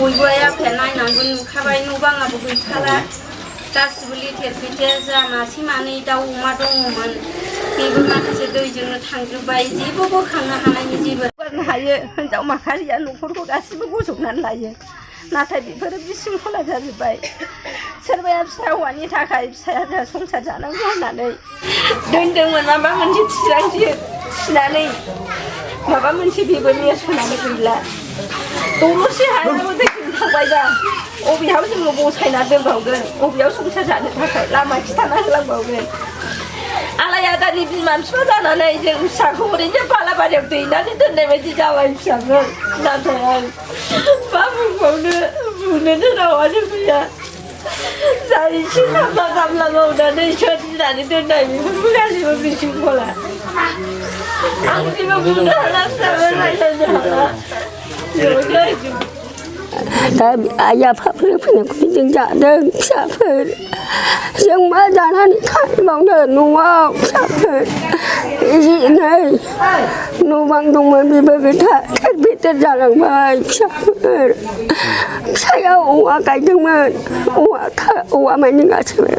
बयबो आफाया नायनांगौ नुखाबाय न' बाङाबो गैखाला गासिबो लेथेर फेथेर जा मासे मानै दाउ अमा दङमोन बेबो माखासे दैजोंनो थांजोब्बाय जेबो बोखांनो हानायनि जेबो गारनो हायो हिनजाव माहारिया न'खरखौ गासिबो बोजबनानै लायो नाथाय बेफोरो बिसिंखला जाजोब्बाय सोरबाया फिसा हौवानि थाखाय फिसाया संसार जानांगौ होननानै दोनदोंमोन माबा मोनसे थिनानै माबा मोनसे बेबो नेरसोनानै गैला दल'से हायाबो दैजों थांबायबा बबेयाव जोङो बसायना दोनबावगोन बबेयाव संसार जानो थाखाय लामा खिथाना होलांबावगोन आलायादानि बिमा बिफा जानानै जों फिसाखौ ओरैनो बालाबारियाव दैनानै दोननाय बायदि जाबाय फिसाखौ नाथाय आं मा बुंबावनो बुंनोनो रावानो फैया जा एसे खामला मावनानै सोरजिनानै दोननाय बेफोरबो गासैबो बिसिंखला आं जेबो बुंनो हाला फिसाबो रायज्लायनो हाला दा आइ आफाफोर फैनायखौ जों जादों फिसाफोर जों मा जानानै थाबावनो न'आव फिसाफोर एसे एनै न' बां दंमोन बेबो बेथेर जालांबाय फिसाफोर फिसायाव औवा गायदोंमोन औवा मानि गासैबो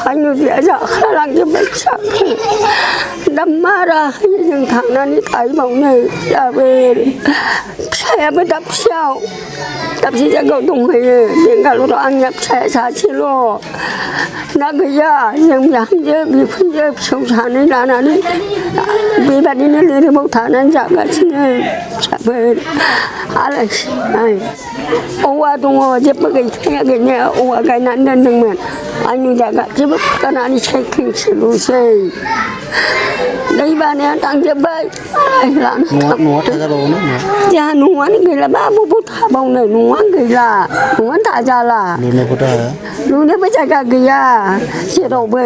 आंनि बिया जाखालांजोब्बाय फिसाफोर दा मा राहायै जों थांनानै थाहैबावनो दाबो फिसायाबो दाबसेयाव दाबसे जायगायाव दंहैयो बेंगालराव आंनिया फिसाया सासेल' ना गैया जों बिहामजो बिखुनजो फिसौ सानै लानानै बेबादिनो लिरबाव थानानै जागासिनो फिसाफोर आलाय सिलाय औवा दङ जेबो गैखाया गैनाया औवा गायनानै दोनदोंमोन आंनि दा गासैबो खुरखानानै सेखिंसोल'सै दै बानाया थांजोब्बाय जोंहा न'आनो गैला मा बबाव थाबावनो न'आनो गैला न'आनो थाजाला लुनोबो जायगा गैया जेरावबो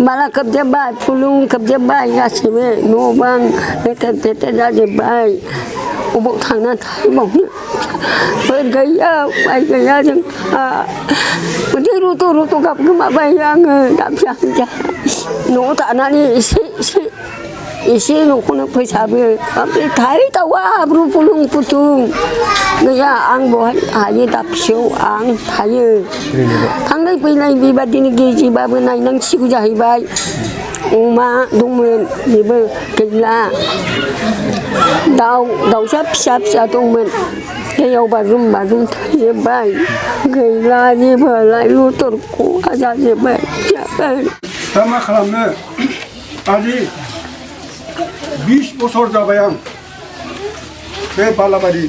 बाला खोबजोब्बाय फुलुं खोबजोब्बाय गासैबो न' बां लेथेर फेथेर जाजोब्बाय बबाव थांना थाहैबावनो फोर गैया माइ गैया जोंहा बिदि रुथ' गाबगोमाबाय आङो दा फिसा न'आव थानानै एसे न'खौनो फोसाबो ओमफ्राय थाहैथावा हाब्रु फुलुं फुथुं गैया आं बहाय हायो दा फिसौ आं थायो थांलाय फैलाय बेबादिनो गेजेबाबो नायनांसिगौ जाहैबाय अमा दंमोन बेबो गैला दाउसा फिसा दंमोन दैयाव बाज्रुम थैजोब्बाय गैला जेबोलाय लुथर खहा जाजोब्बाय दा मा खालामनो आजि 20 बोसोर जाबाय आं बे बालाबारि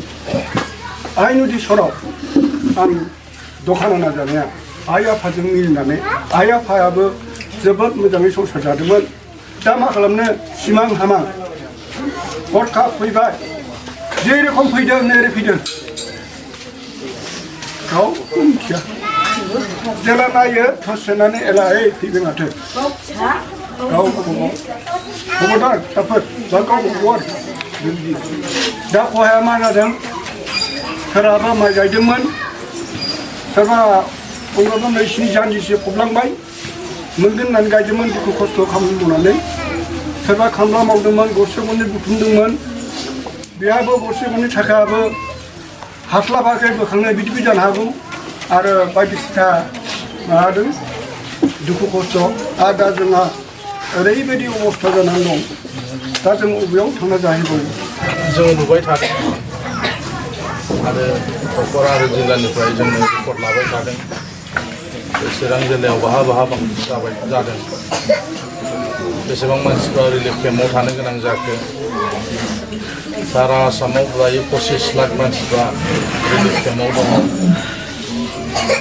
आइ नदि सराव आं दखान होना जानाया आइ आफाजों मिलिनानै आइ आफायाबो जोबोद मोजाङै संसार जादोंमोन दा मा खालामनो सिमां हामा हरखाब फैबाय जेरखम फैदों नैरै फैदों गाव मिथिया जेला नायो थसेनानै एला फैबाय माथो गाव खबरदार फिसाफोर बा गाव खबर दा खहाया मा जादों सोरहाबा माइ गायदोंमोन सोरबा बयबाबो नैसिनि जानजिसे फबलांबाय मोनगोन होननानै गायदोंमोन दुखु खस्थ' खामानि मावनानै सोरबा खामला मावदोंमोन गरसे गरनै बुथुमदोंमोन बेहाबो गरसे गरनै थाखायाबो हास्लाबाखै बोखांनो बिदिबो जानो हागौ आरो बायदिसिना माबादों दुखु खस्थ' आरो दा जोंहा ओरैबायदि अबस्था जानानै दं दा जों बबेयाव थांना जाहैबावो जों नुबाय थादों आरो क'क्राझार आरो जिल्लानिफ्राय जोङो रिपर्ट लाबाय थादों चिरां जिल्लायाव बाहा जादों बेसेबां मानसिफ्रा रिलिफ केम्पआव थानो गोनां जाखो सारा आसामाव दायो 25 लाख मानसिफ्रा रिलिफ केम्पआव दङ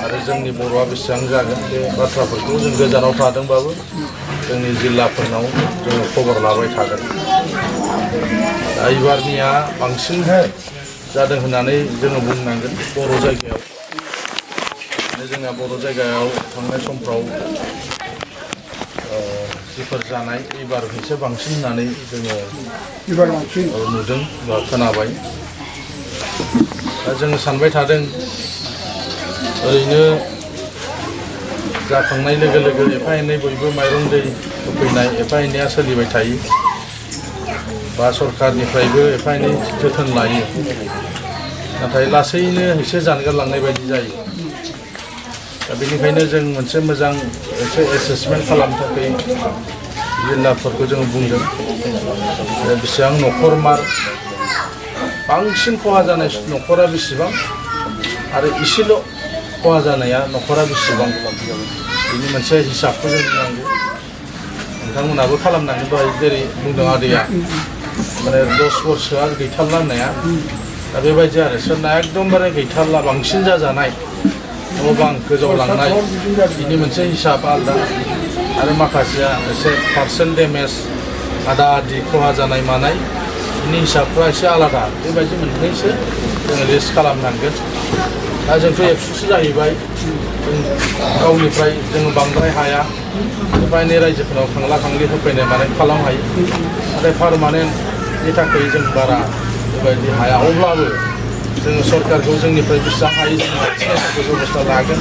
आरो जोंनि बर'आ बेसेबां जागोन बे बाथ्राफोरखौ जों गोजानाव थादोंबाबो जोंनि जिल्लाफोरनाव जोङो खबर लाबाय थागोन दा एबारनिया बांसिन जादों होननानै जोङो बुंनांगोन बर' जायगायाव जोंना बर' जायगायाव थांनाय समफ्राव जिफोर जानाय एबार एसे बांसिन होननानै जोङो नुदों बा खोनाबाय दा जोङो सानबाय थादों ओरैनो जाखांनाय लोगो लोगो एफा एनै बयबो माइरं दै होफैनाय एफा एनैया सोलिबाय थायो बा सरकारनिफ्रायबो एफा एनै जोथोन लायो नाथाय लासैनो एसे जानगारलांनाय बायदि जायो दा बेनिखायनो जों मोनसे मोजां एसे एसेसमेन्ट खालामनो थाखाय जिल्लाफोरखौ जों बुंदों बेसेबां न'खर मार बांसिन खहा जानाय न'खरा बेसेबां आरो इसेल' खहा जानाया न'खरा बेसेबां बेनि मोनसे हिसाबखौ जों नांगौ नोंथांमोनाबो खालामनांगोन दहाय जेरै बुंदों आदैया माने 10 बोसोरसोआ गैथारला होननाया दा बेबायदि आरो सोरना एकदमबारे गैथारला बांसिन जाजानाय न' बां गोजावलांनाय बिनि मोनसे हिसाब आलादा आरो माखासेया एसे पार्सेल डेमेज आदा आदि खहा जानाय मानाय बिनि हिसाबफ्रा एसे आलादा बेबायदि मोननैसो जोङो लिस्ट खालामनांगोन दा जोंथ' एबसुसो जाहैबाय जों गावनिफ्राय जोङो बांद्राय हाया एफा एनै रायजोफोरनाव खांला खांलि होफैनाय मानाय खालामनो हायो नाथाय पारमानेन्टनि थाखाय जों बारा बेबायदि हाया अब्लाबो जोङो सरकारखौ जोंनिफ्राय बेसेबां हायो जों बेबस्था लागोन